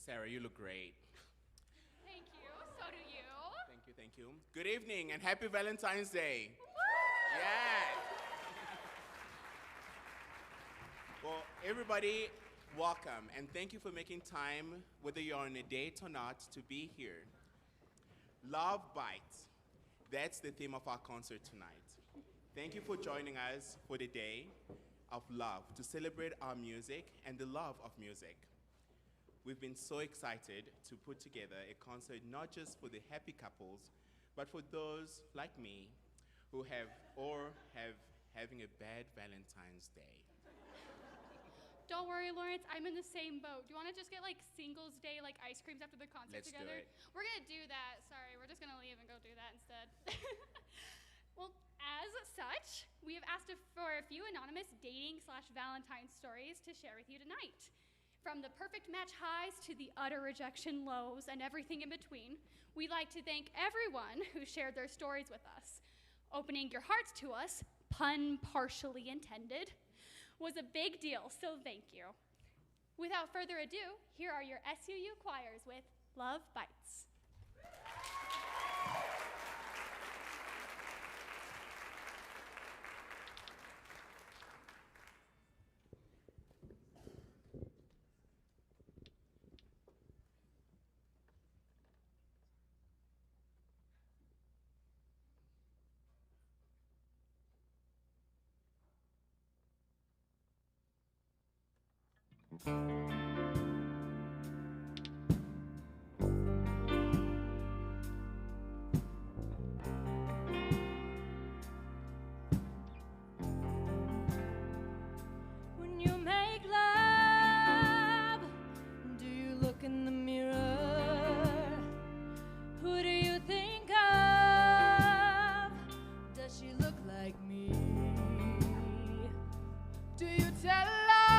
Sarah, you look great. Thank you. So do you. Thank you, thank you. Good evening and happy Valentine's Day. Yes. Well, everybody, welcome and thank you for making time, whether you're on a date or not, to be here. Love Bites. That's the theme of our concert tonight. Thank you for joining us for the Day of Love to celebrate our music and the love of music. We've been so excited to put together a concert not just for the happy couples, but for those like me who have having a bad Valentine's Day. Don't worry, Lawrence. I'm in the same boat. Do you want to just get like Singles Day like ice creams after the concert Let's together? do it. We're gonna do that. Sorry, we're just gonna leave and go do that instead. Well, as such, we have asked for a few anonymous dating/Valentine stories to share with you tonight. From the perfect match highs to the utter rejection lows and everything in between, we'd like to thank everyone who shared their stories with us. Opening your hearts to us, pun partially intended, was a big deal, so thank you. Without further ado, here are your SUU choirs with Love Bites. When you make love, do you look in the mirror? Who do you think of? Does she look like me? Do you tell lies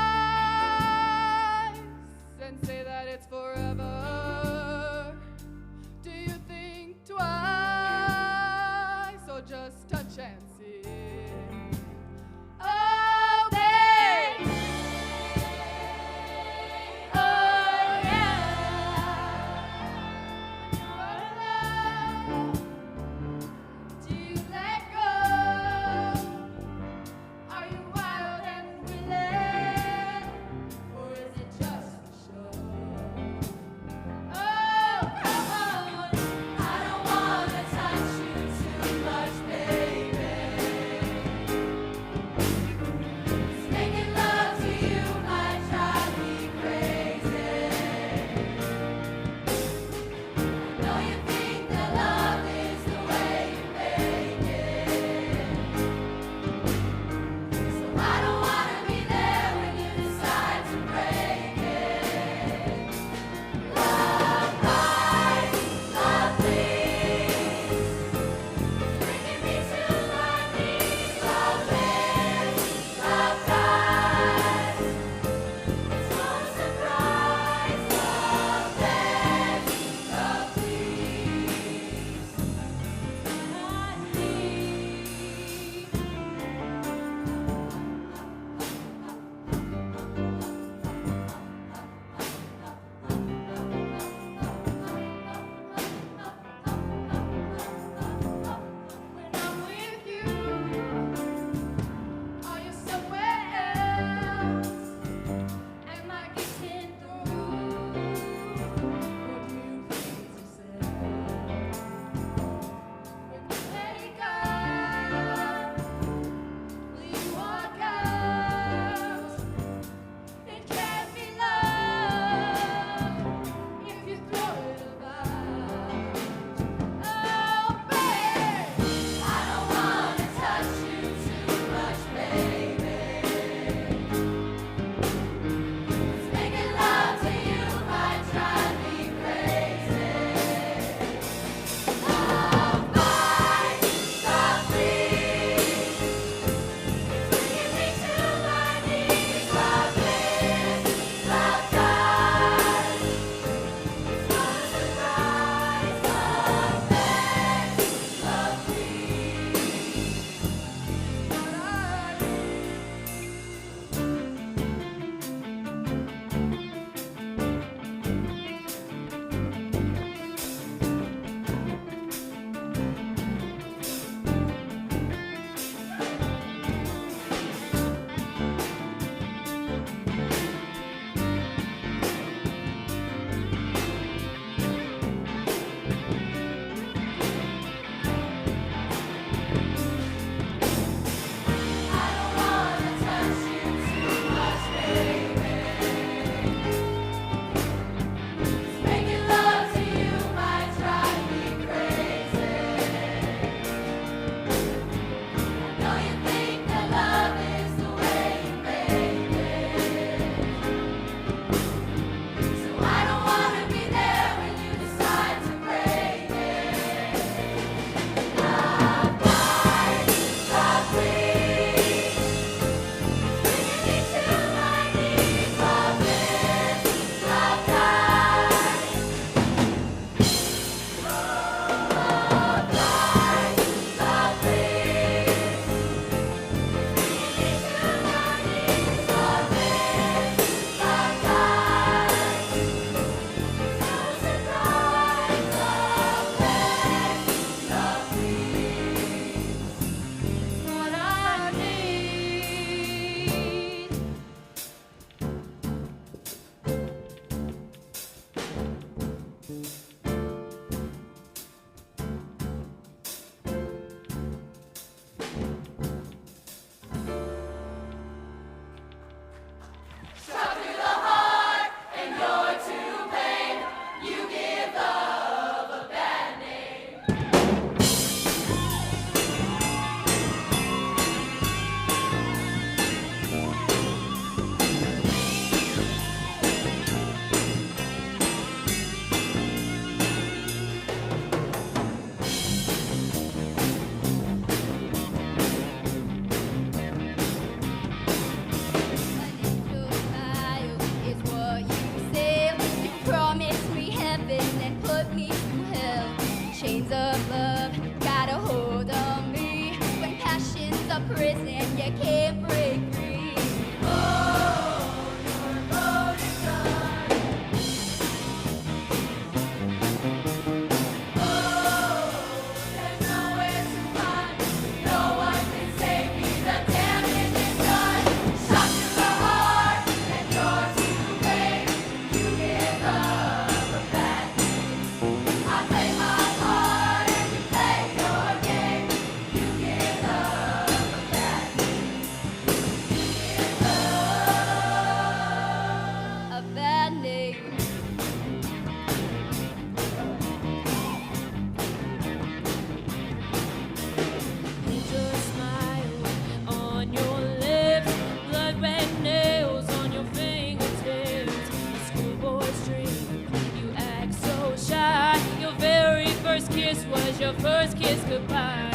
first kiss was your first kiss goodbye.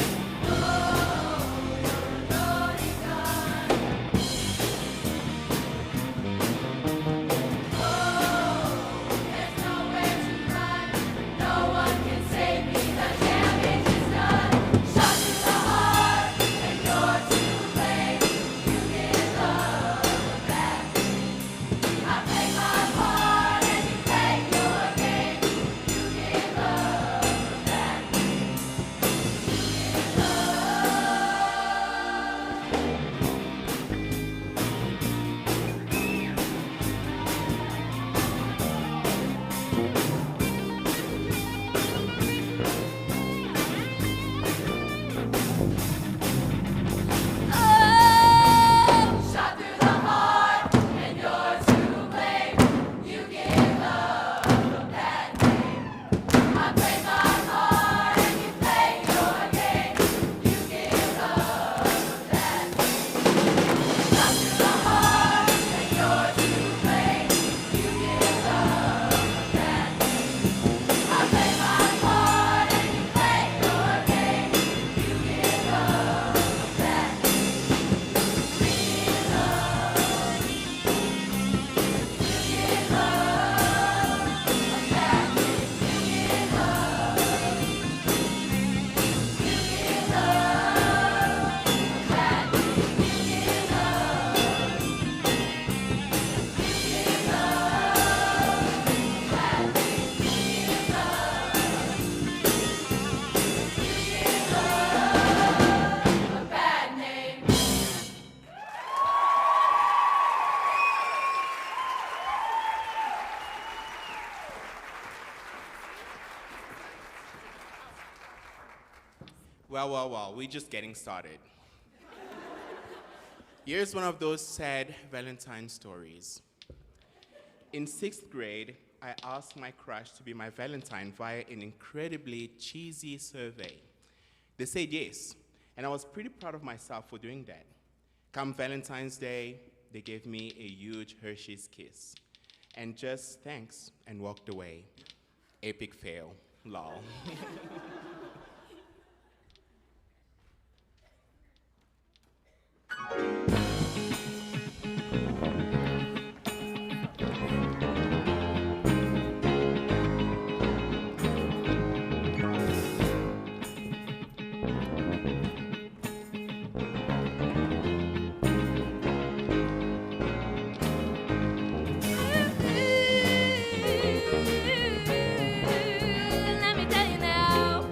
Well, we're just getting started. Here's one of those sad Valentine stories. In 6th grade, I asked my crush to be my Valentine via an incredibly cheesy survey. They said yes, and I was pretty proud of myself for doing that. Come Valentine's Day, they gave me a huge Hershey's kiss, and just thanks and walked away. Epic fail, lol. Let me tell you now,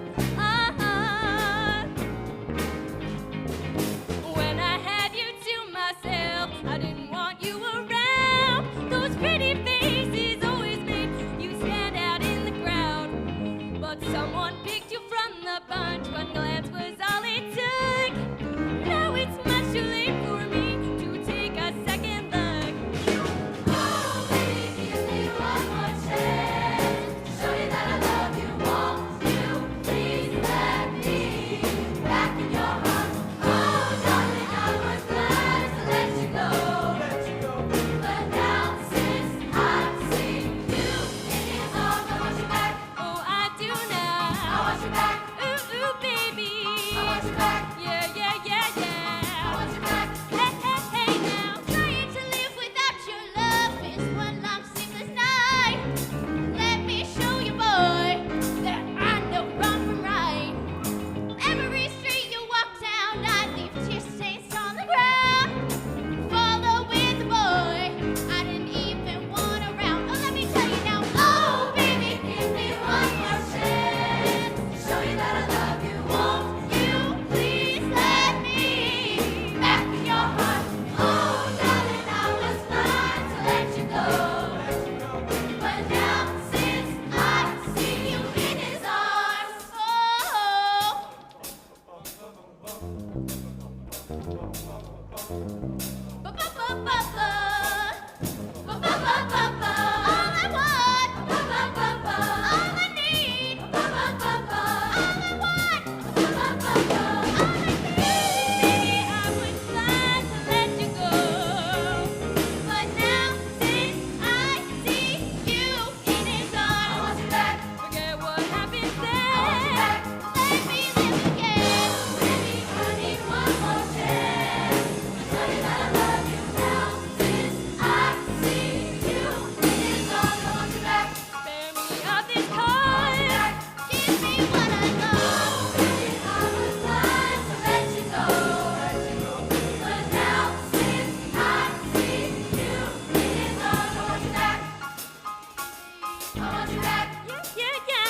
I want you back. Yeah,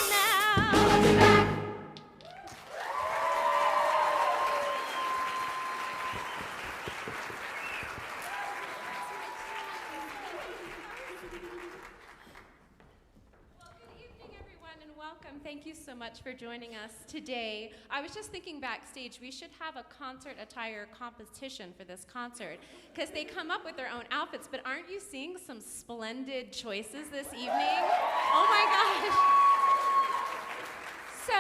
now. I want you back. Welcome. Thank you so much for joining us today. I was just thinking backstage, we should have a concert attire competition for this concert because they come up with their own outfits, but aren't you seeing some splendid choices this evening? Oh my gosh. So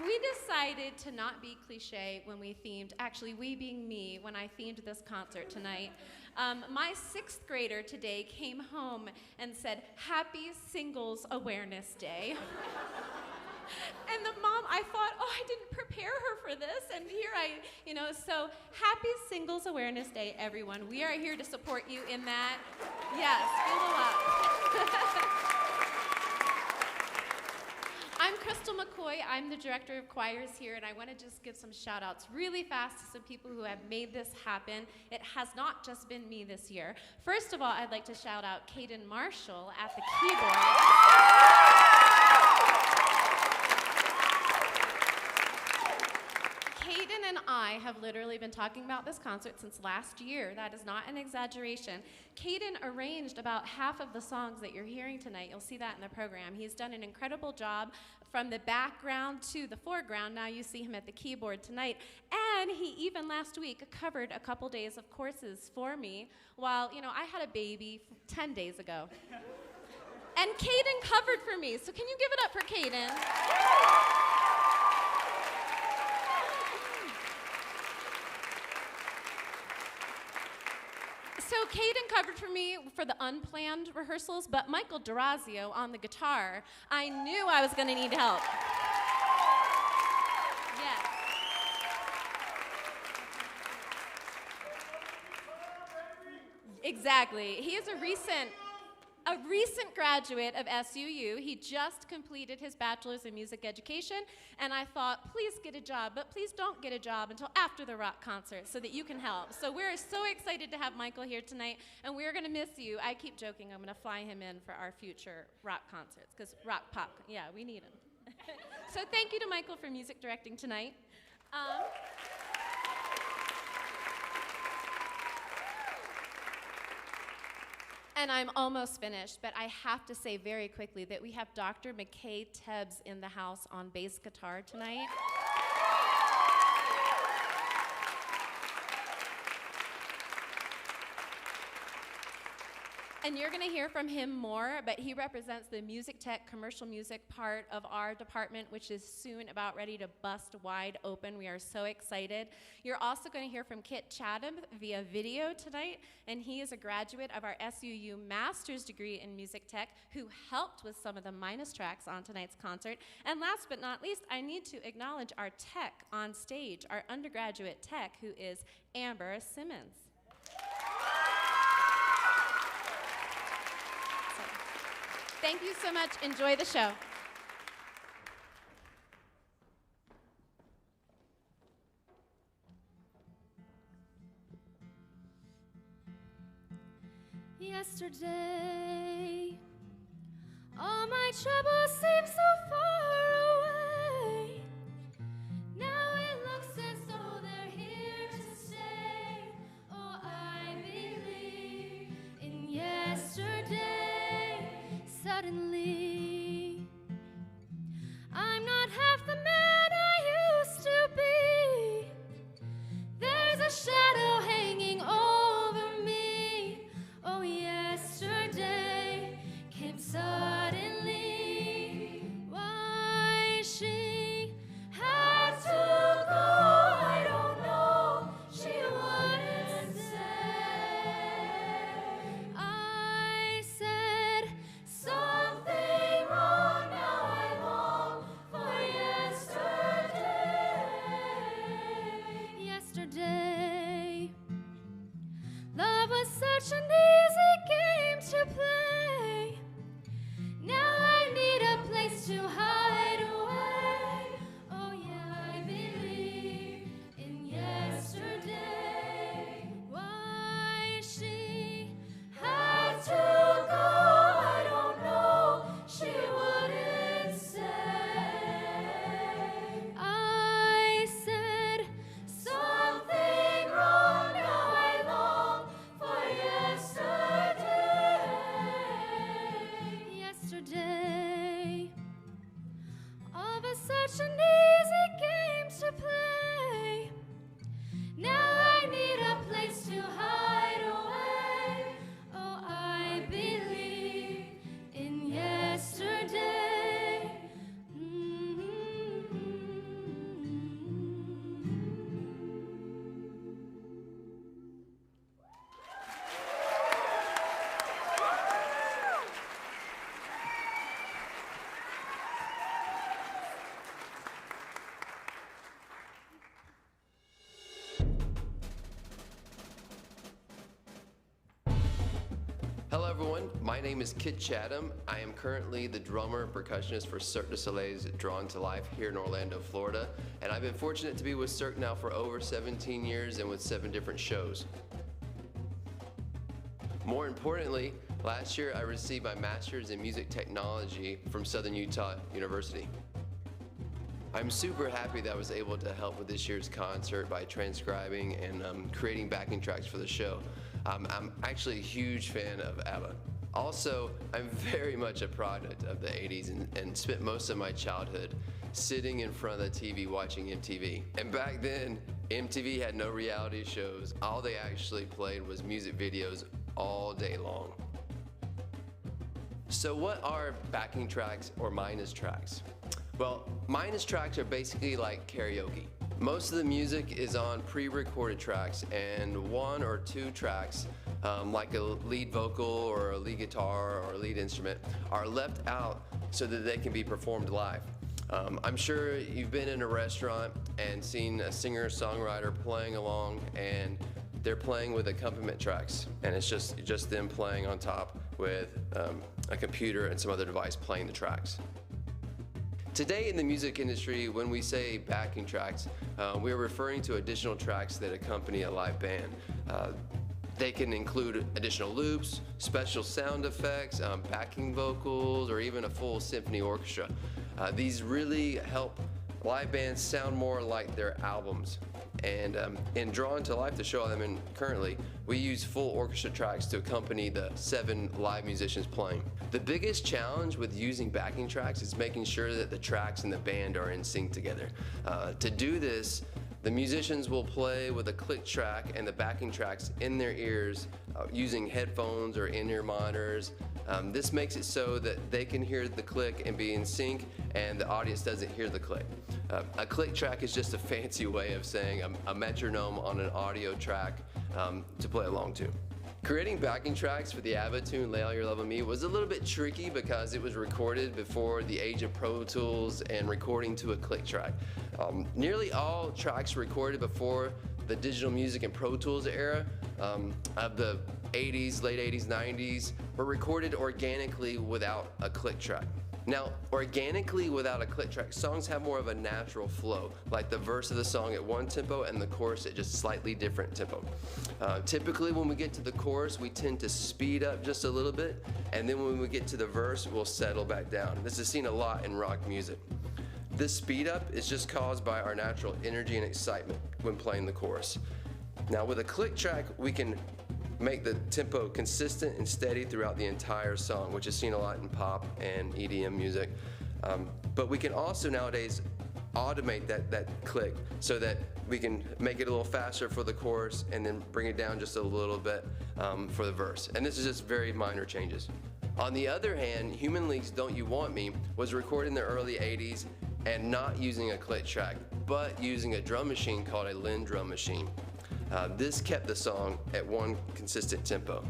we decided to not be cliche when we themed, actually we being me, when I themed this concert tonight. My 6th grader today came home and said, Happy Singles Awareness Day. And the mom, I thought, oh, I didn't prepare her for this, and here so Happy Singles Awareness Day, everyone. We are here to support you in that. Yes, fill up. I'm Crystal McCoy. I'm the director of choirs here, and I want to just give some shout outs really fast to some people who have made this happen. It has not just been me this year. First of all, I'd like to shout out Caden Marshall at the keyboard. Caden and I have literally been talking about this concert since last year. That is not an exaggeration. Caden arranged about half of the songs that you're hearing tonight. You'll see that in the program. He's done an incredible job from the background to the foreground. Now you see him at the keyboard tonight. And he even last week covered a couple days of courses for me while, I had a baby 10 days ago. And Caden covered for me. So can you give it up for Caden? So Caden covered for me for the unplanned rehearsals, but Michael Durazio on the guitar, I knew I was going to need help. Yes. Exactly. He is a recent graduate of SUU. He just completed his bachelor's in music education, and I thought, please get a job, but please don't get a job until after the rock concert so that you can help. So we're so excited to have Michael here tonight, and we're going to miss you. I keep joking, I'm going to fly him in for our future rock concerts, because rock pop, yeah, we need him. So thank you to Michael for music directing tonight. And I'm almost finished, but I have to say very quickly that we have Dr. McKay Tebbs in the house on bass guitar tonight. And you're going to hear from him more, but he represents the music tech, commercial music part of our department, which is soon about ready to bust wide open. We are so excited. You're also going to hear from Kit Chatham via video tonight, and he is a graduate of our SUU master's degree in music tech who helped with some of the minus tracks on tonight's concert. And last but not least, I need to acknowledge our tech on stage, our undergraduate tech, who is Amber Simmons. Thank you so much. Enjoy the show. Yesterday, all my troubles seem so far away. Now it looks as though they're here to stay. Oh, I believe in yesterday. Suddenly, I'm not half the man I used to be. There's a shadow hanging over me. Oh, yesterday came suddenly. Why she had to go, I don't know. She wouldn't say. I said something day. All but such an easy game to play. Now I need a place to hide away. Oh, I believe in yesterday. Hello everyone, my name is Kid Chatham. I am currently the drummer and percussionist for Cirque du Soleil's Drawn to Life here in Orlando, Florida. And I've been fortunate to be with Cirque now for over 17 years and with 7 different shows. More importantly, last year I received my master's in music technology from Southern Utah University. I'm super happy that I was able to help with this year's concert by transcribing and creating backing tracks for the show. I'm actually a huge fan of ABBA. Also, I'm very much a product of the 80s and spent most of my childhood sitting in front of the TV watching MTV. And back then, MTV had no reality shows. All they actually played was music videos all day long. So what are backing tracks or minus tracks? Well, minus tracks are basically like karaoke. Most of the music is on pre-recorded tracks, and 1 or 2 tracks, like a lead vocal or a lead guitar or a lead instrument, are left out so that they can be performed live. I'm sure you've been in a restaurant and seen a singer-songwriter playing along, and they're playing with accompaniment tracks, and it's just them playing on top with a computer and some other device playing the tracks. Today in the music industry, when we say backing tracks, we're referring to additional tracks that accompany a live band. They can include additional loops, special sound effects, backing vocals, or even a full symphony orchestra. These really help live bands sound more like their albums. And in Drawn to Life, the show I'm in currently, we use full orchestra tracks to accompany the 7 live musicians playing. The biggest challenge with using backing tracks is making sure that the tracks and the band are in sync together. To do this, the musicians will play with a click track and the backing tracks in their ears using headphones or in-ear monitors. This makes it so that they can hear the click and be in sync, and the audience doesn't hear the click. A click track is just a fancy way of saying a metronome on an audio track to play along to. Creating backing tracks for the ABBA tune Lay All Your Love on Me was a little bit tricky because it was recorded before the age of Pro Tools and recording to a click track. Nearly all tracks recorded before the digital music and Pro Tools era of the 80s, late 80s, 90s were recorded organically without a click track. Now, organically without a click track, songs have more of a natural flow, like the verse of the song at one tempo and the chorus at just slightly different tempo. Typically when we get to the chorus, we tend to speed up just a little bit, and then when we get to the verse, we'll settle back down. This is seen a lot in rock music. This speed up is just caused by our natural energy and excitement when playing the chorus. Now with a click track, we can make the tempo consistent and steady throughout the entire song, which is seen a lot in pop and EDM music. But we can also nowadays automate that click so that we can make it a little faster for the chorus and then bring it down just a little bit for the verse. And this is just very minor changes. On the other hand, Human League's Don't You Want Me was recorded in the early 80s and not using a click track, but using a drum machine called a Linn drum machine. This kept the song at one consistent tempo.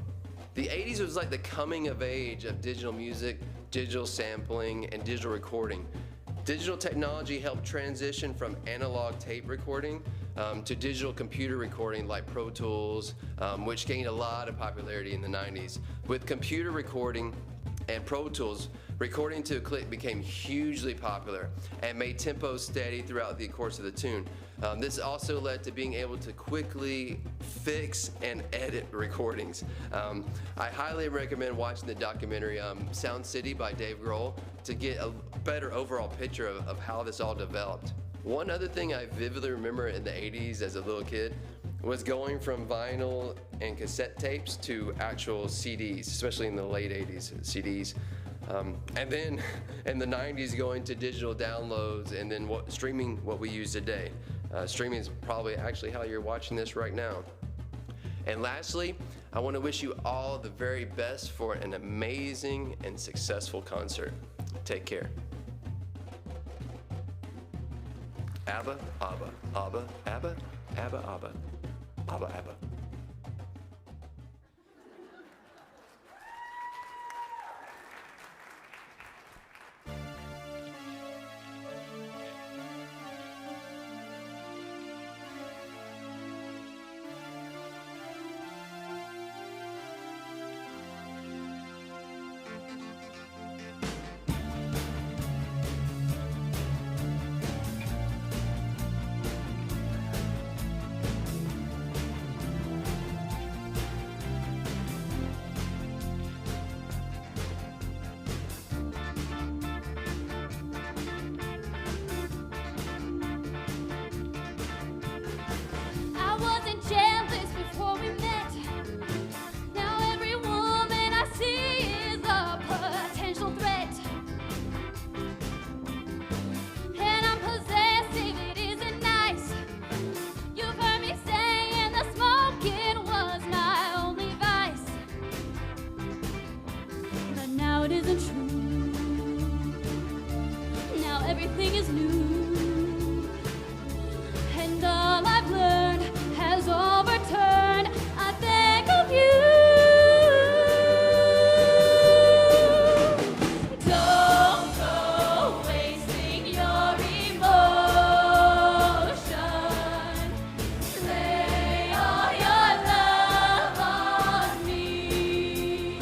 The 80s was like the coming of age of digital music, digital sampling, and digital recording. Digital technology helped transition from analog tape recording to digital computer recording like Pro Tools, which gained a lot of popularity in the 90s. With computer recording and Pro Tools, recording to a click became hugely popular and made tempo steady throughout the course of the tune. This also led to being able to quickly fix and edit recordings. I highly recommend watching the documentary Sound City by Dave Grohl to get a better overall picture of how this all developed. One other thing I vividly remember in the 80s as a little kid was going from vinyl and cassette tapes to actual CDs, especially in the late 80s, CDs. And then in the 90s, going to digital downloads, and then streaming, what we use today. Streaming is probably actually how you're watching this right now. And lastly, I want to wish you all the very best for an amazing and successful concert. Take care. ABBA, ABBA, ABBA, ABBA, ABBA, ABBA, ABBA, ABBA. I wasn't jealous before we met. Now every woman I see is a potential threat. And I'm possessive, it isn't nice. You've heard me saying the smoking was my only vice. But now it isn't true. Now everything is new. And all I've learned has overturned. I think of you. Don't go wasting your emotion. Lay all your love on me.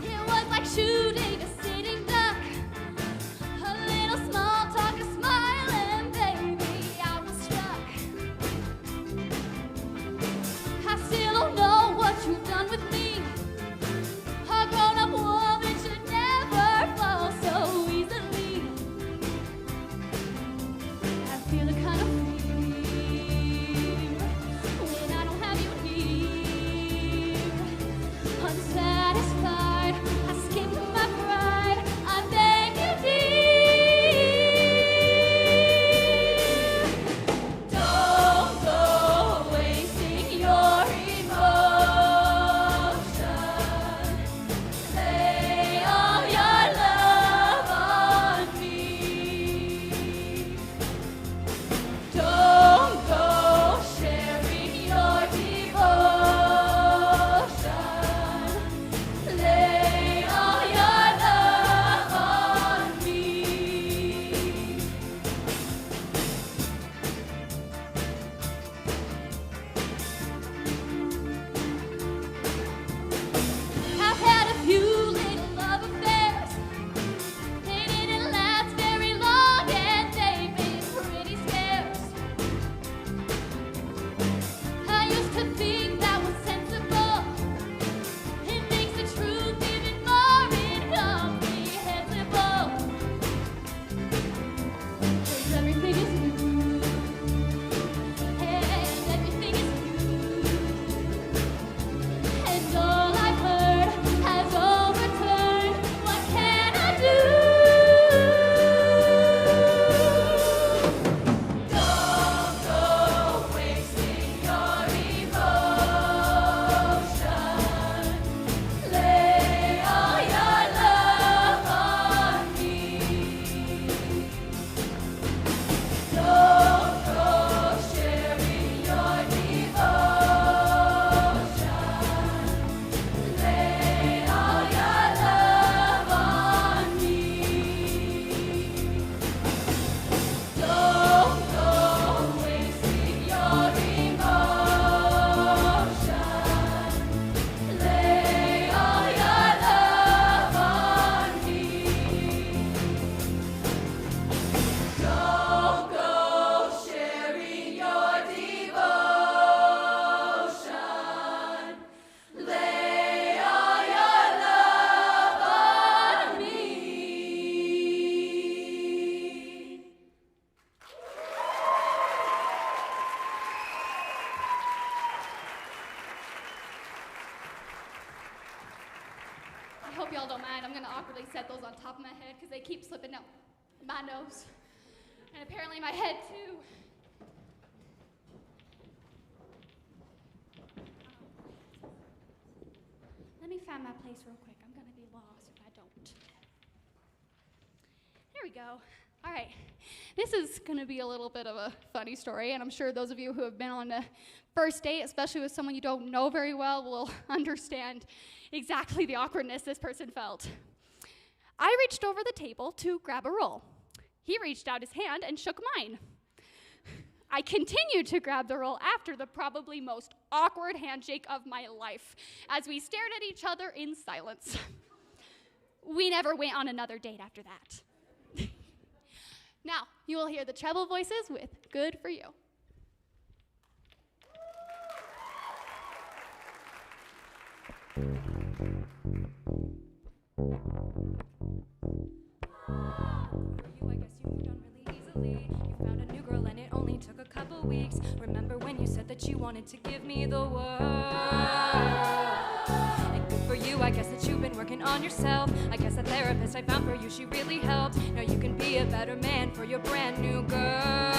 It was like shooting a sitting duck. A little small talk, a smile, and baby, I was struck. I still don't know what you've done with me. A grown-up woman should never fall so easily. I feel a kind of fear when I don't have you near. Unsatisfied, I skip my pride. I beg you, dear. Don't go wasting your emotion. Lay all your love on me. Don't go sharing your devotion. hope y'all don't mind. I'm gonna awkwardly set those on top of my head because they keep slipping down my nose. And apparently my head too. Let me find my place real quick. I'm gonna be lost if I don't. There we go. All right. This is gonna be a little bit of a funny story, and I'm sure those of you who have been on a first date, especially with someone you don't know very well, will understand exactly the awkwardness this person felt. I reached over the table to grab a roll. He reached out his hand and shook mine. I continued to grab the roll after the probably most awkward handshake of my life as we stared at each other in silence. We never went on another date after that. Now, you will hear the treble voices with Good For You. I guess you moved on really easily. You found a new girl and it only took a couple weeks. Remember when you said that you wanted to give me the world? And good for you, I guess that you've been working on yourself. I guess that therapist I found for you, she really helped. Now you can be a better man for your brand new girl.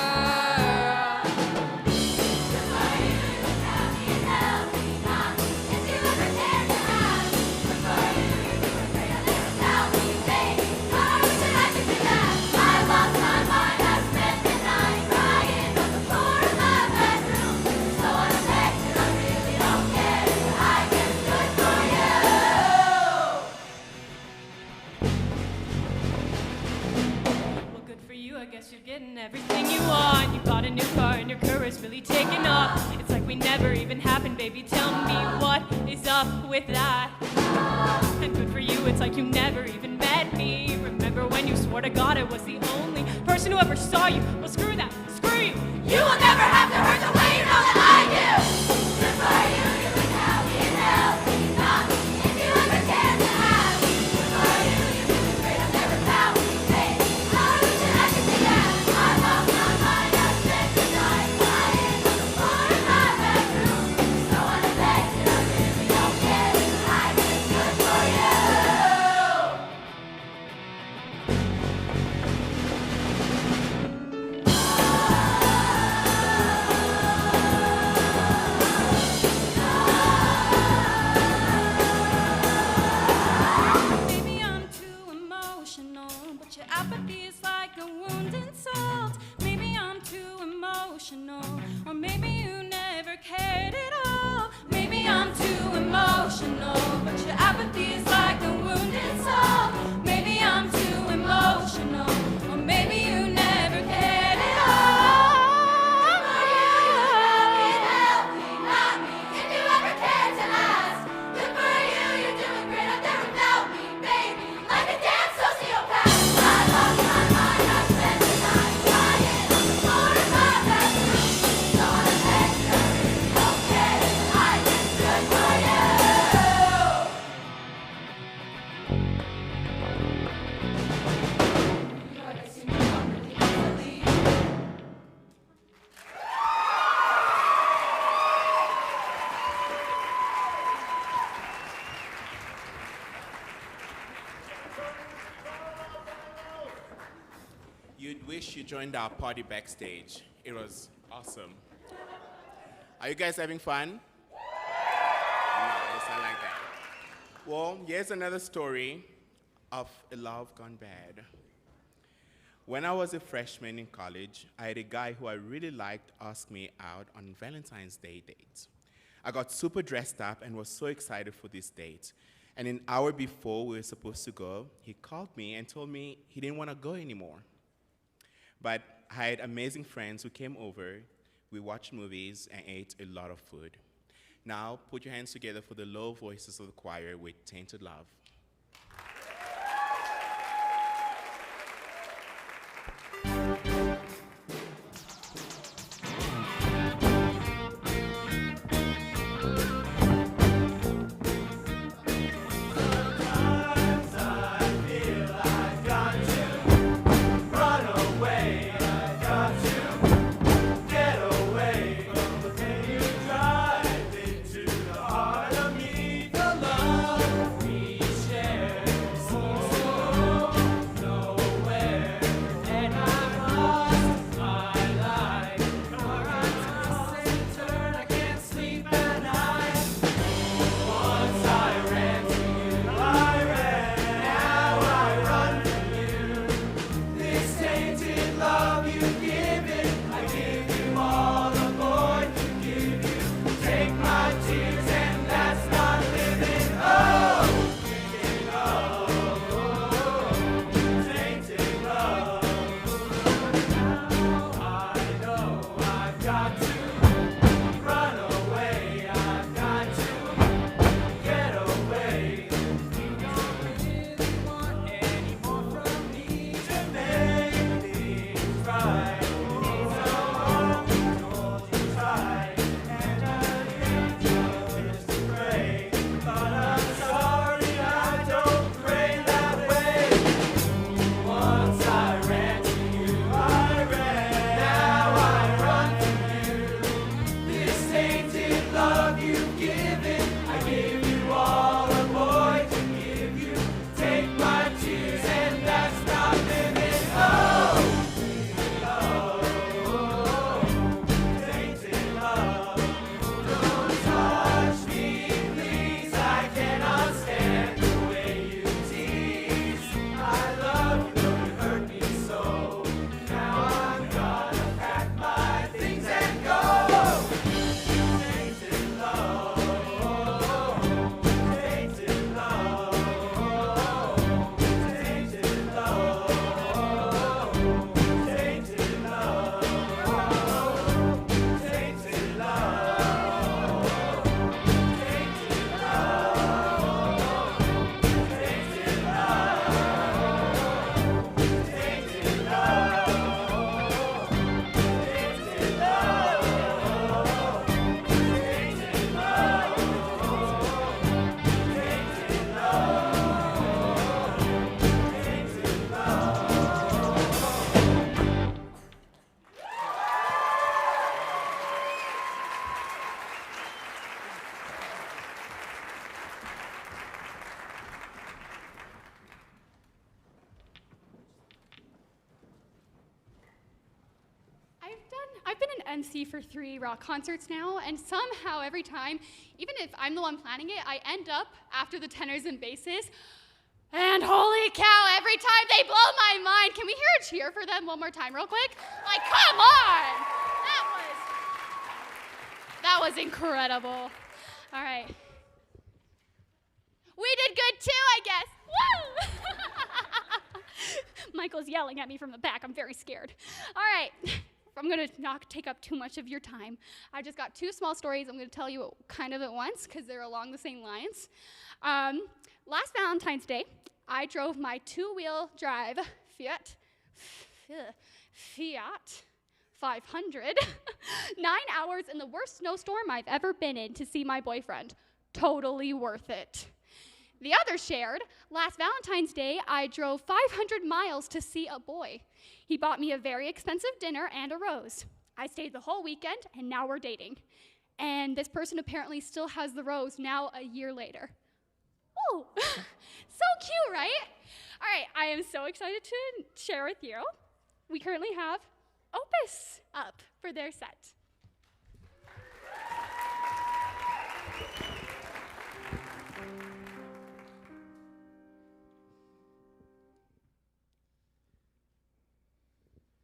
You're getting everything you want. You bought a new car and your career's really taking off. It's like we never even happened, baby. Tell me what is up with that? And good for you, it's like you never even met me. Remember when you swore to God I was the only person who ever saw you? Well, screw that, screw you. You will never have to hurt the way you know that I do. Good for you, you look happy and healthy. Not if you ever cared to have me. Good for you, you're doing great. I've never found me. Hey, I wish that I could be that. I lost my mind. I spent the night lying on the floor in my bedroom. So unaffected, I really don't care. I did good for you. Maybe I'm too emotional, but your apathy is like a wounded salt. Maybe I'm too emotional, or maybe you never cared at all. Maybe I'm too emotional, but your apathy is like a wounded salt. Maybe I'm too emotional, or maybe you never cared at all. Good for you, you're happy and healthy, not me. If you ever cared to ask, good for you, you're doing great up there without me, baby. Like a damn sociopath. I lost my mind, I spent the night lying on the floor in my bedroom. So unaffected, I really don't care. I did good for you. I guess you moved on really easily. You'd wish you joined our party backstage. It was awesome. Are you guys having fun? No, it's not like that. Well, here's another story of a love gone bad. When I was a freshman in college, I had a guy who I really liked ask me out on Valentine's Day dates. I got super dressed up and was so excited for this date. And an hour before we were supposed to go, he called me and told me he didn't want to go anymore. But I had amazing friends who came over. We watched movies and ate a lot of food. Now, put your hands together for the low voices of the choir with Tainted Love. Drive into the heart of me, the love we share. MC for 3 rock concerts now, and somehow every time, even if I'm the one planning it, I end up after the tenors and basses, and holy cow, every time they blow my mind. Can we hear a cheer for them one more time real quick? Like, come on! That was incredible. All right. We did good too, I guess. Woo! Michael's yelling at me from the back. I'm very scared. All right. I'm going to not take up too much of your time. I just got 2 small stories I'm going to tell you kind of at once because they're along the same lines. Last Valentine's Day, I drove my 2-wheel drive Fiat 500, 9 hours in the worst snowstorm I've ever been in to see my boyfriend. Totally worth it. The other shared, last Valentine's Day, I drove 500 miles to see a boy. He bought me a very expensive dinner and a rose. I stayed the whole weekend, and now we're dating. And this person apparently still has the rose now a year later. Oh, so cute, right? All right, I am so excited to share with you. We currently have Opus up for their set.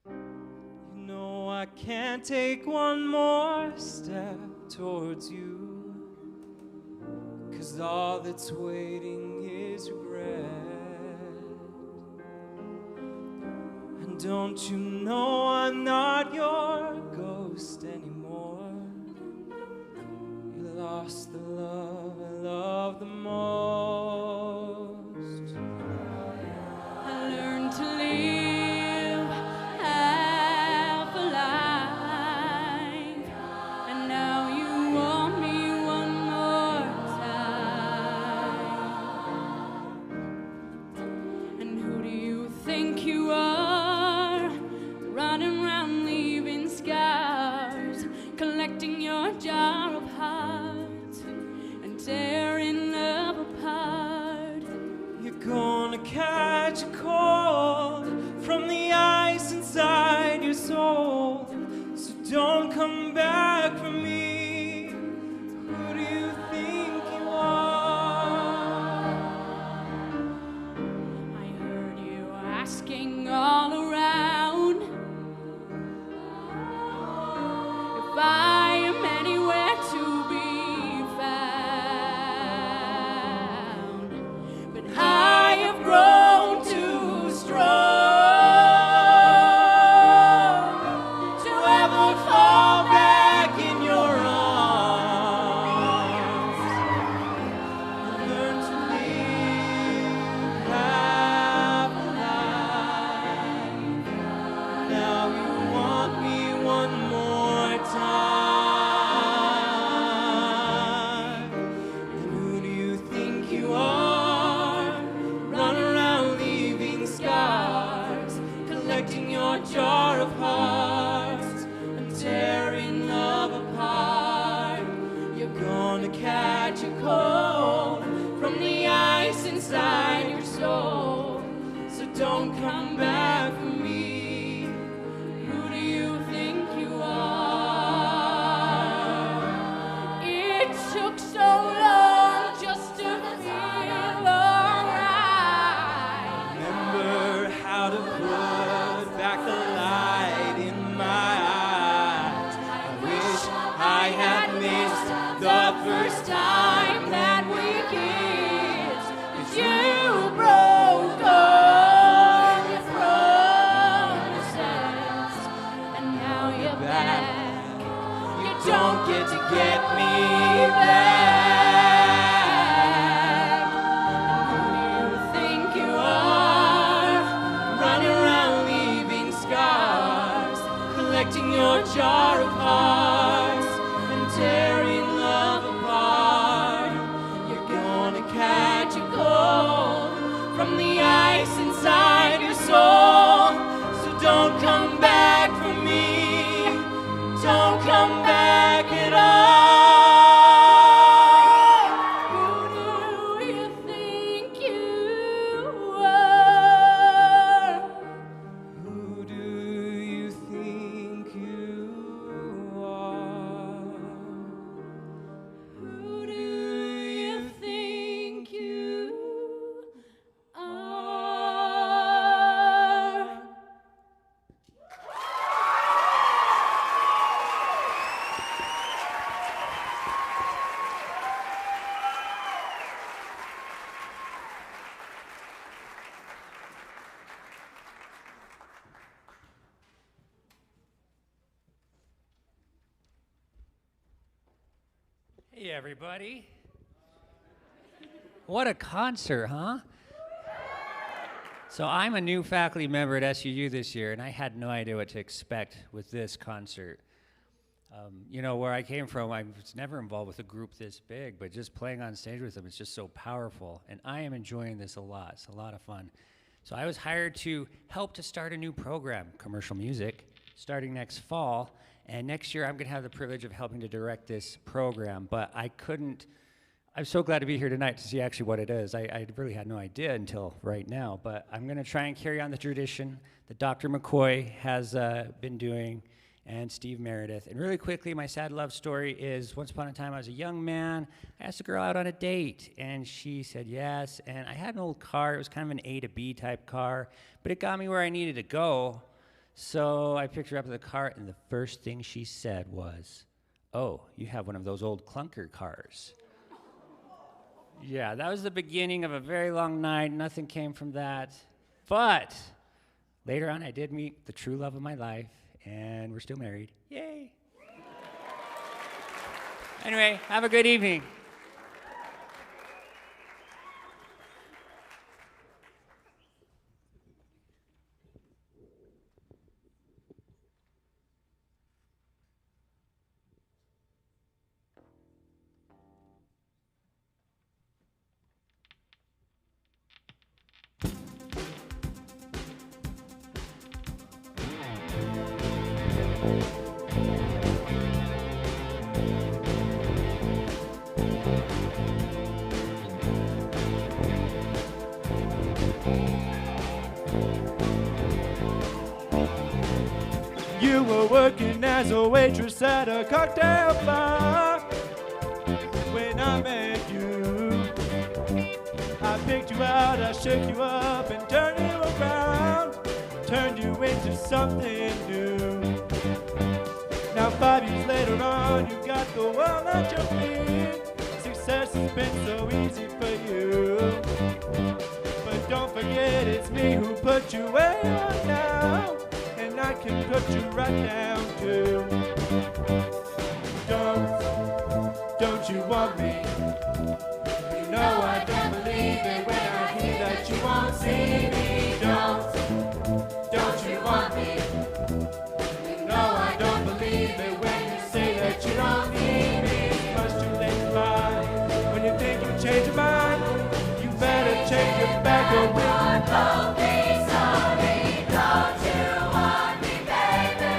You know I can't take one more step towards you, 'cause all that's waiting is regret. And don't you know I'm not your ghost anymore? You lost the love I love the most. I learned to live half a life, and now you want me one more time. And who do you think you are, running around leaving scars, collecting your jar of hearts and tearing love apart? You're gonna catch a cold from the ice inside your soul, so don't come back for me. Who do you think you are? I heard you asking all around if I am anywhere to be found, but I have grown too strong to ever fall back in your arms. Learn to live half a life. Hey, everybody. What a concert, huh? So I'm a new faculty member at SUU this year, and I had no idea what to expect with this concert. You know, where I came from, I was never involved with a group this big, but just playing on stage with them is just so powerful, and I am enjoying this a lot. It's a lot of fun. So I was hired to help to start a new program, commercial music, starting next fall. And next year, I'm going to have the privilege of helping to direct this program, but I'm so glad to be here tonight to see actually what it is. I really had no idea until right now, but I'm going to try and carry on the tradition that Dr. McCoy has been doing, and Steve Meredith. And really quickly, my sad love story is once upon a time, I was a young man. I asked a girl out on a date, and she said yes, and I had an old car. It was kind of an A to B type car, but it got me where I needed to go. So I picked her up in the car, and the first thing she said was, "Oh, you have one of those old clunker cars." Yeah, that was the beginning of a very long night. Nothing came from that. But later on, I did meet the true love of my life, and we're still married. Yay. Anyway, have a good evening. You were working as a waitress at a cocktail bar when I met you. I picked you out, I shook you up and turned you around, turned you into something new. Now 5 years later on, you got the world at your feet. Success has been so easy for you, but don't forget it's me who put you where you are now. And I can put you right down too. Don't you want me? You know I don't believe it when I hear that you won't see me. Don't you want me? You know I don't believe it when you say that you don't need me. It's much too late to lie. When you think you change your mind, you better change your back or we'll be sorry. Don't you want me, baby?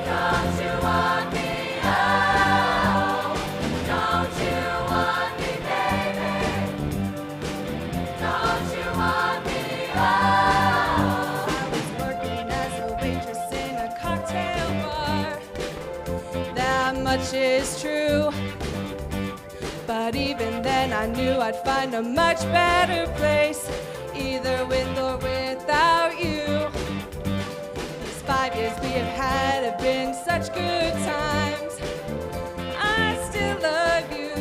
Don't you want me? Oh, don't you want me, baby? Don't you want me? Oh. I was working as a waitress in a cocktail bar. That much is true. But even then I knew I'd find a much better place, either with or without you. These 5 years we have had have been such good times. I still love you.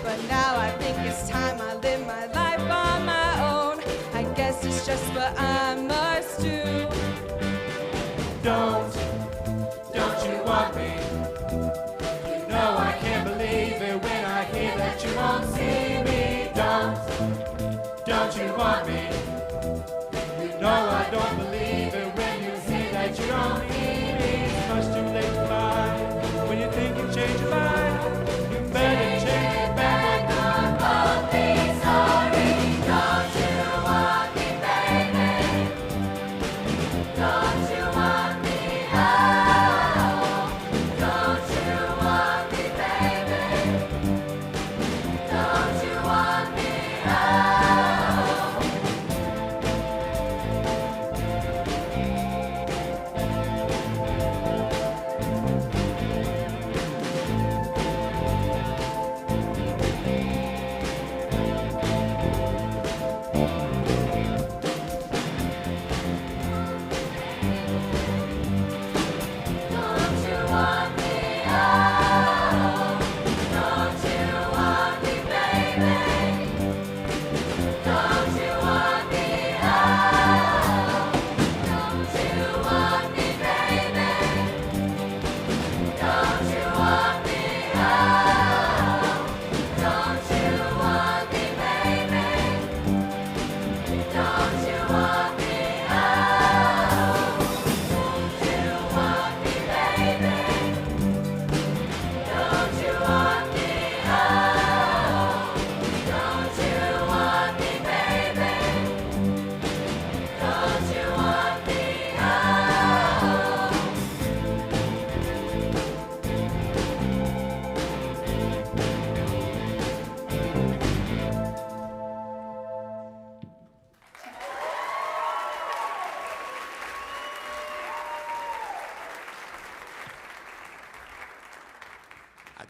But now I think it's time I live my life on my own. I guess it's just what I must do. Don't you want me? You know I can't believe it when I hear that you won't see me. Don't you want me? You know I don't believe it when you say that you don't need me. It's much too late to lie. When you think you change your mind, you better change it back. Don't be sorry. Don't you want me, baby? Don't you want me? Oh, don't you want me, baby? Don't you want me? Oh. Don't you want me? Oh, don't you want me, baby? Don't you want me? Oh, don't you want me, baby? Don't you want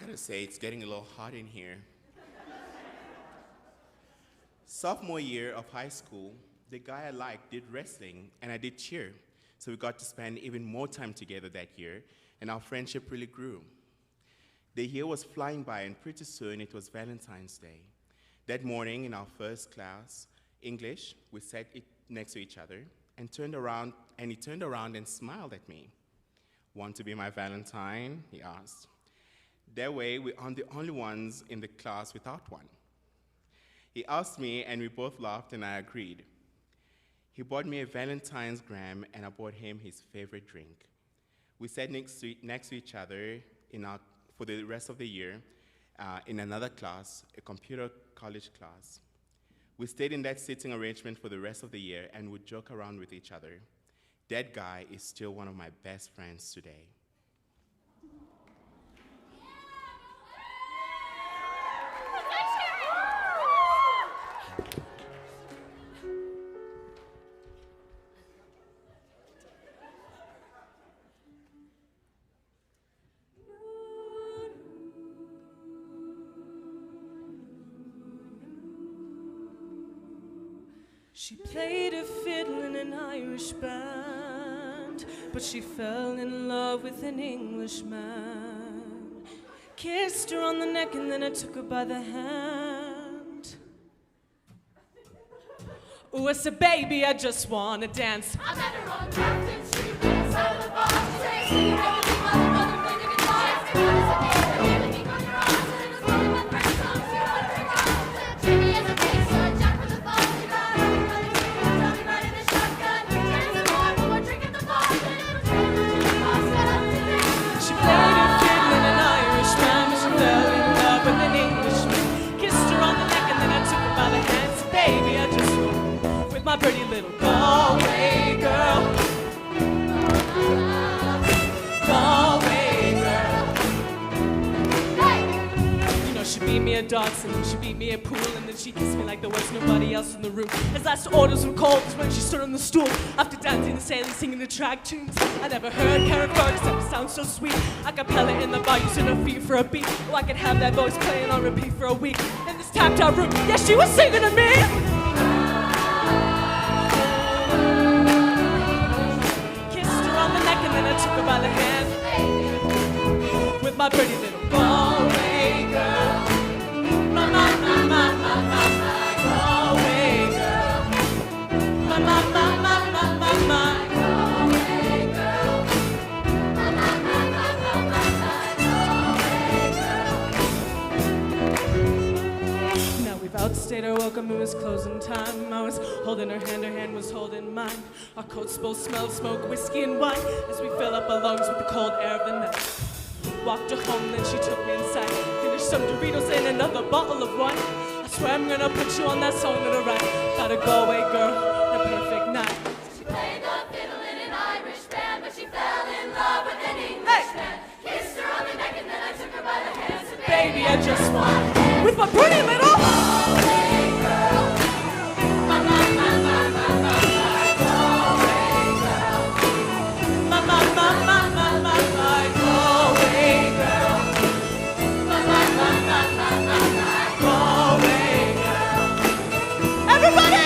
gotta say, it's getting a little hot in here. Sophomore year of high school, the guy I liked did wrestling and I did cheer. So we got to spend even more time together that year, and our friendship really grew. The year was flying by, and pretty soon it was Valentine's Day. That morning in our first class, English, we sat next to each other and he turned around and smiled at me. "Want to be my Valentine?" he asked. That way, we aren't the only ones in the class without one. He asked me, and we both laughed, and I agreed. He bought me a Valentine's gram, and I bought him his favorite drink. We sat next to each other for the rest of the year in another class, a computer college class. We stayed in that sitting arrangement for the rest of the year and would joke around with each other. That guy is still one of my best friends today. She played a fiddle in an Irish band, but she fell in love with an Englishman. Kissed her on the neck and then I took her by the hand. Oh, I said, "Baby, I just wanna dance." I met her on Grafton Street, inside of the bar. She sang, singing everything, mother, played the guitar. Asked me what is her name, her name, and he got her arms. And it was one of my friends' songs, she wanted to bring on. Said, "Treat me as a racer, Jack with a ball." She got her running, tell me riding a shotgun. Getting some more, but we're drinking the ball. Then it was raining, and the boss got up to me. She played a fiddle in an Irish band, but she fell in love with an Englishman. Kissed her on the neck and then I took her by the hand. Said, "Baby, I just want with my pretty little Galway girl. Galway girl." You know, she beat me at darts and then she beat me at pool and then she kissed me like there was nobody else in the room. As last orders were called was when she stood on the stool after dancing and sailing, singing the track tunes. I never heard Karen Ferguson sound so sweet. A cappella in the bar using her feet for a beat. Oh, I could have that voice playing on repeat for a week. In this tapped out room, yeah, she was singing to me. And then I took her by the hand with my pretty little Galway girl. My Galway girl. My Galway girl. Now we've outstayed our welcome, it was closing time. I was holding her hand was holding mine. Our coats both smelled smoke, whiskey and wine as we fill up our lungs with the cold air of the night. Walked her home, then she took me inside. Finished some Doritos and another bottle of wine. I swear I'm gonna put you on that song that I write about a Galway girl, a perfect night. She played the fiddle in an Irish band, but she fell in love with an Englishman. Kissed her on the neck and then I took her by the hand. Said, "Baby, I just want with my pretty little Galway girl. My Galway girl. my Galway girl. Galway girl. Everybody!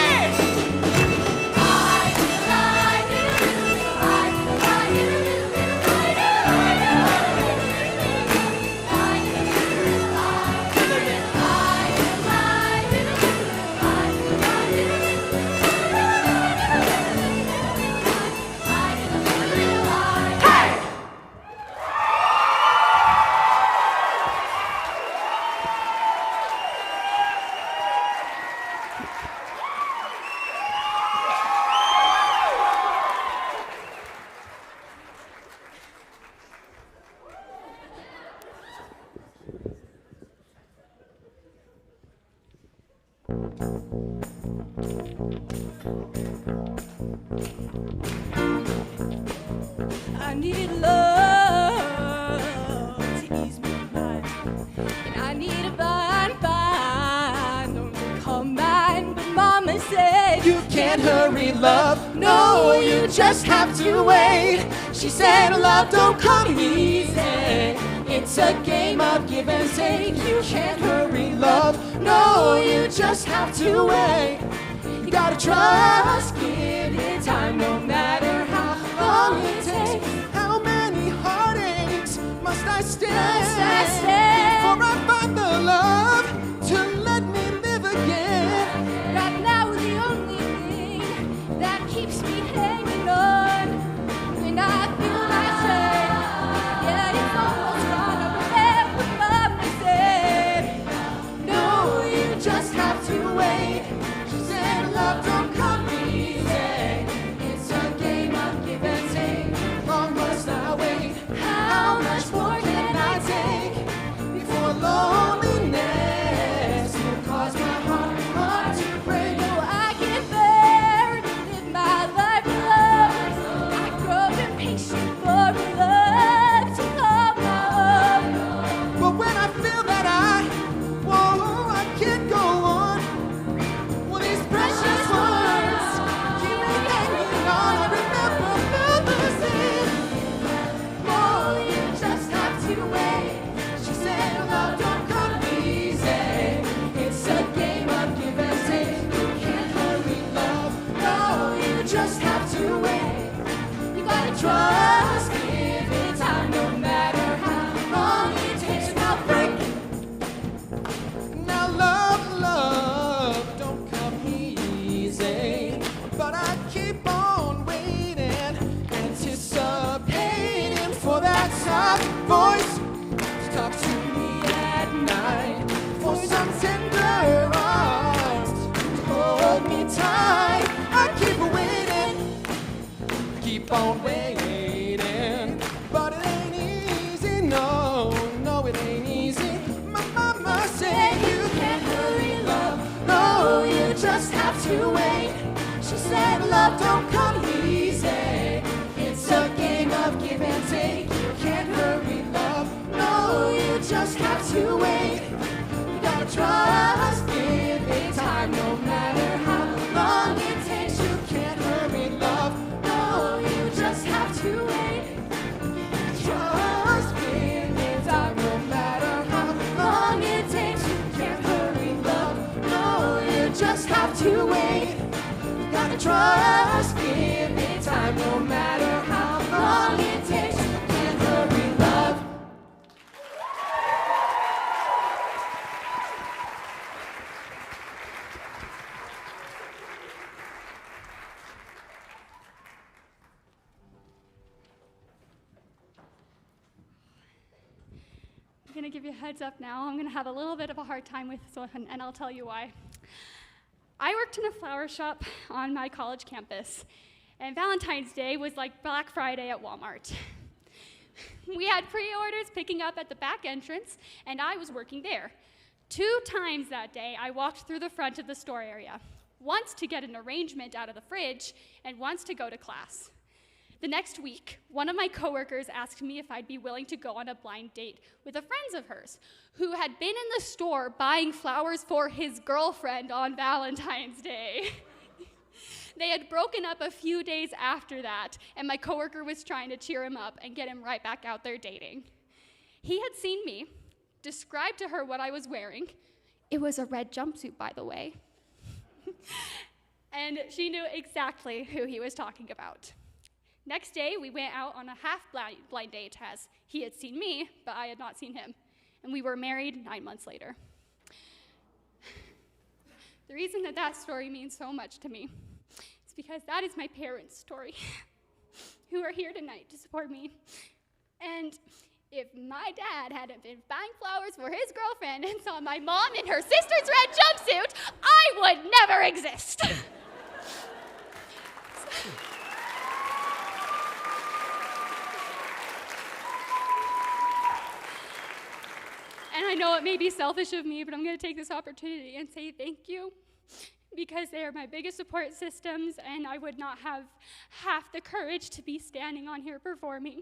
I needed love to ease my mind, and I need a fine, don't you call mine. But Mama said you can't hurry, love. No, you just have to wait. She said love don't come easy. It It's a game of give and take. You can't hurry love. No, you just have to wait. You gotta trust, give it time, no matter how long it takes. How many heartaches must I stand before I find the love to let me live again? Right now the only thing that keeps me hanging on, when I feel myself, yeah, it's almost gone. I remember Mama said, No, you just have to wait. She said love don't come easy. It's a game of give and take. How long must I wait? How much more can I take before loneliness will cause my heart to break? oh, I get bear to live my life alone. I grow impatient for love to come my own. But when I feel that I can't go on, well, these precious words keep me hanging on. I remember Mother said, Oh, you just have to wait. she said, love don't come easy. It's a game of give and take. You can't hurry love. No, you just have to wait. You gotta trust, give it time, no matter how long it takes. Now break. Now love don't come easy. But I keep on waiting, anticipating for that soft voice to talk to me at night, for some tender arms to hold me tight. I keep waiting, keep on waiting, but it ain't easy, no, it ain't easy. My mama said you can't hurry love, no, you just have to wait. She said love don't come easy. It's a game of give and take. You can't hurry love, no, you just have to wait. You gotta trust, give it time, no matter how long it takes. You can't hurry love, no, you just have to wait. Trust, give it time, no matter how long it takes. You can't hurry love, no, you just have to wait. You gotta trust, give it time, no matter how long it takes. You can't hurry love. I'm going to give you a heads up now. I'm going to have a little bit of a hard time with this one, and I'll tell you why. I worked in a flower shop on my college campus, and Valentine's Day was like Black Friday at Walmart. We had pre-orders picking up at the back entrance, and I was working there. 2 times that day, I walked through the front of the store area, once to get an arrangement out of the fridge, and once to go to class. The next week, one of my coworkers asked me if I'd be willing to go on a blind date with a friend of hers who had been in the store buying flowers for his girlfriend on Valentine's Day. They had broken up a few days after that, and my coworker was trying to cheer him up and get him right back out there dating. He had seen me, described to her what I was wearing. It was a red jumpsuit, by the way. And she knew exactly who he was talking about. Next day, we went out on a half-blind date as he had seen me, but I had not seen him. And we were married 9 months later. The reason that story means so much to me is because that is my parents' story, who are here tonight to support me. And if my dad hadn't been buying flowers for his girlfriend and saw my mom in her sister's red jumpsuit, I would never exist. And I know it may be selfish of me, but I'm going to take this opportunity and say thank you, because they are my biggest support systems, and I would not have half the courage to be standing on here performing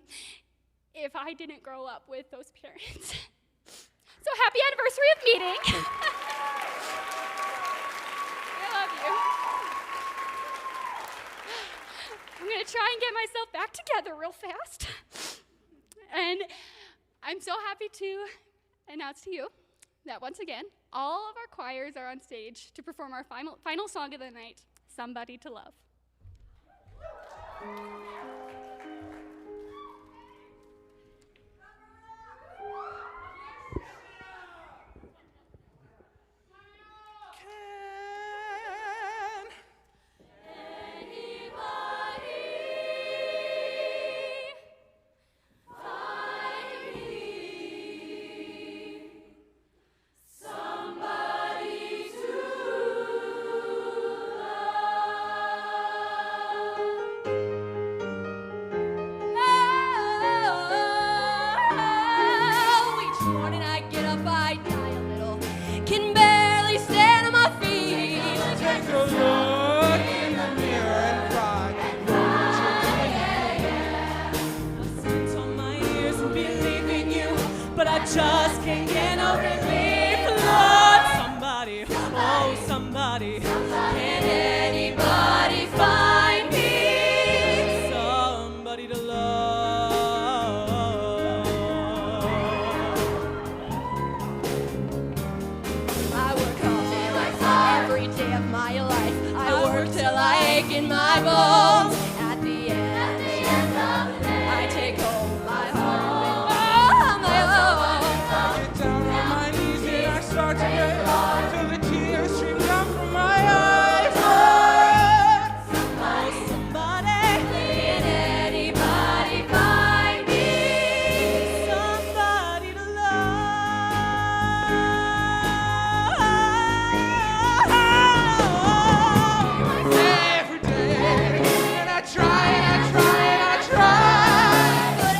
if I didn't grow up with those parents. So happy anniversary of meeting. I love you. I'm going to try and get myself back together real fast. And I'm so happy to announce to you that once again, all of our choirs are on stage to perform our final song of the night, Somebody to Love. Just can't get no relief, Lord. Somebody, oh somebody, can anybody find me somebody to love? I work all day like every day of my life. I work till I ache in my bones. At the end of the day, I take home my heart with all my own. Down on my knees and I start to pray till the tears stream down from my eyes. Oh, somebody, Can anybody find me somebody to love. Every day, and I try and I try and I try. But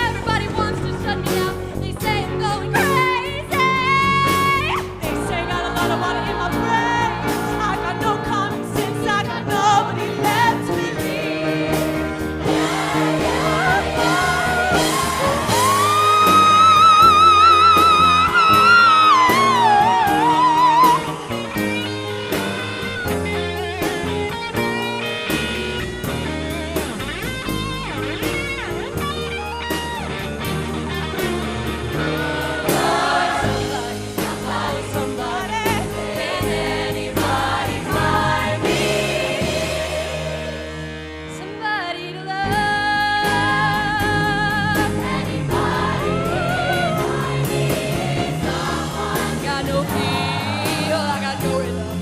everybody wants to shut me down. They say I'm going crazy. They say I got a lot of water in my brain. I got no common sense. I got nobody left to believe. Somebody, Can anybody find me somebody to love? Anybody find me someone? Got no feel, I got no rhythm.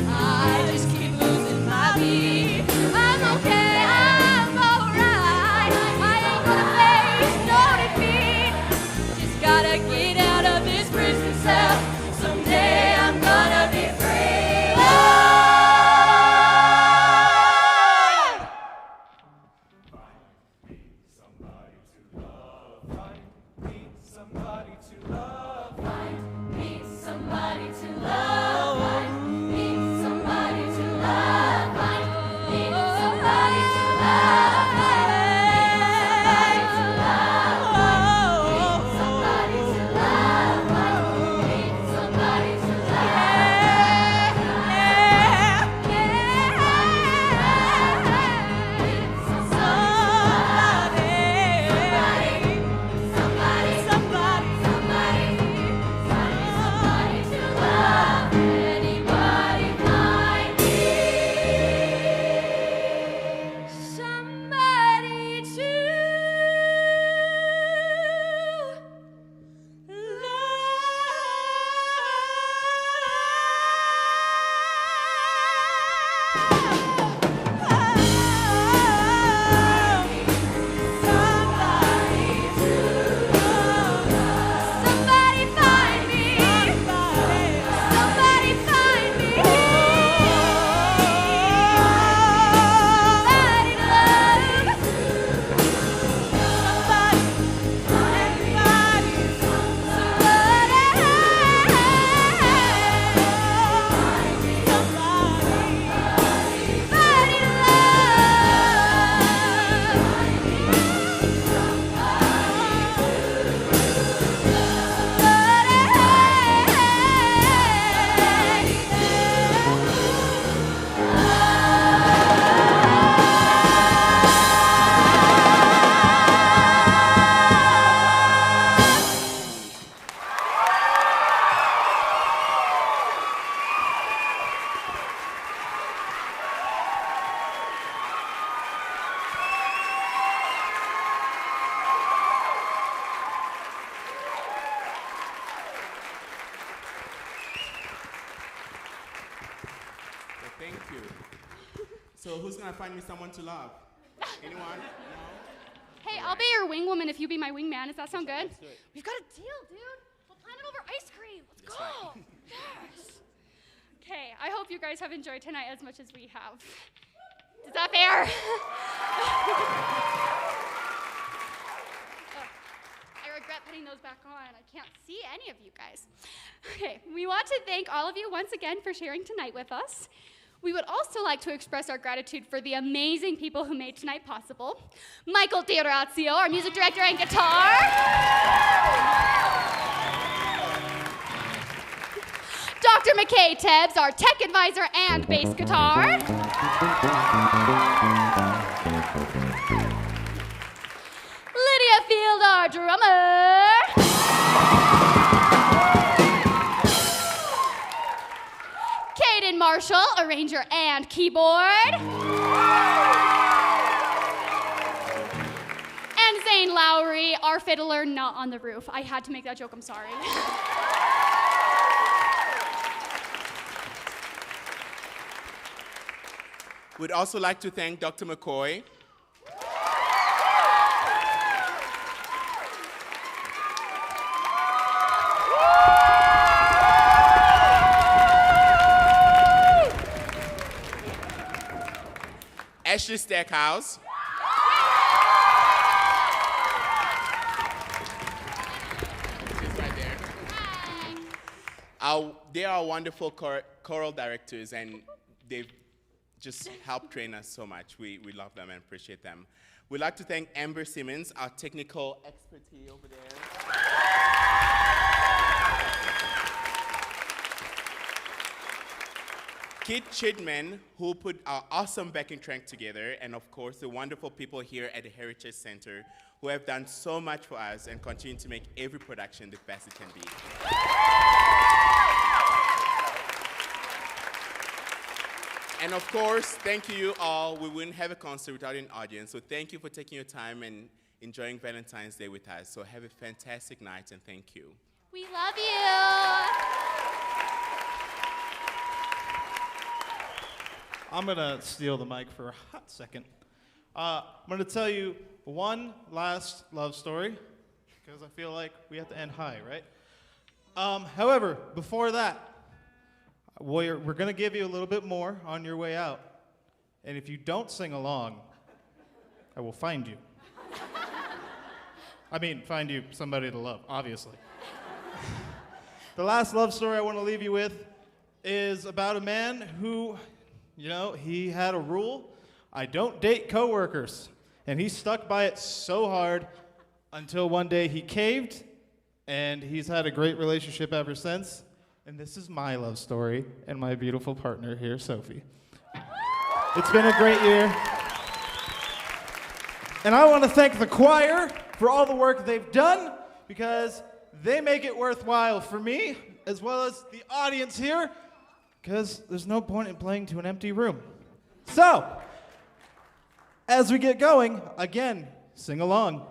I just keep losing my beat. I'm okay, I'm alright. I ain't gonna face no defeat. Just gotta get out of this prison cell. Someday I'm gonna be free. Lord! Need somebody to love. Need somebody to love. Need somebody to love. Need somebody to love. Need somebody to love. Somebody to love. Thank you. So who's gonna find me someone to love? Anyone? No? Hey, I'll be your wing woman if you be my wingman. Does that sound good? Let's do it. We've got a deal, dude. We'll plan it over ice cream. Let's That's go. right. Yes. Okay, I hope you guys have enjoyed tonight as much as we have. Is that fair? I regret putting those back on. I can't see any of you guys. Okay, we want to thank all of you once again for sharing tonight with us. We would also like to express our gratitude for the amazing people who made tonight possible. Michael Teodorazio, our music director and guitar. Dr. McKay Tebbs, our tech advisor and bass guitar. Lydia Field, our drummer. Caden Marshall, arranger and keyboard. And Zane Lowry, our fiddler not on the roof. I had to make that joke, I'm sorry. We'd also like to thank Dr. McCoy. Ashley Stackhouse. She's right there. They are wonderful choral directors, and they've just helped train us so much. We love them and appreciate them. We'd like to thank Amber Simmons, our technical expertise over there. Kit Chidman, who put our awesome backing track together, and of course the wonderful people here at the Heritage Center who have done so much for us and continue to make every production the best it can be. And of course, thank you all. We wouldn't have a concert without an audience, so thank you for taking your time and enjoying Valentine's Day with us. So have a fantastic night, and thank you. We love you. I'm going to steal the mic for a hot second. I'm going to tell you one last love story, because I feel like we have to end high, right? However, before that, we're going to give you a little bit more on your way out. And if you don't sing along, I will find you. I mean, find you somebody to love, obviously. The last love story I want to leave you with is about a man who, you know, he had a rule: I don't date coworkers. And he stuck by it so hard until one day he caved, and he's had a great relationship ever since. And this is my love story and my beautiful partner here, Sophie. It's been a great year. And I want to thank the choir for all the work they've done, because they make it worthwhile for me, as well as the audience here, because there's no point in playing to an empty room. So, as we get going, again, sing along.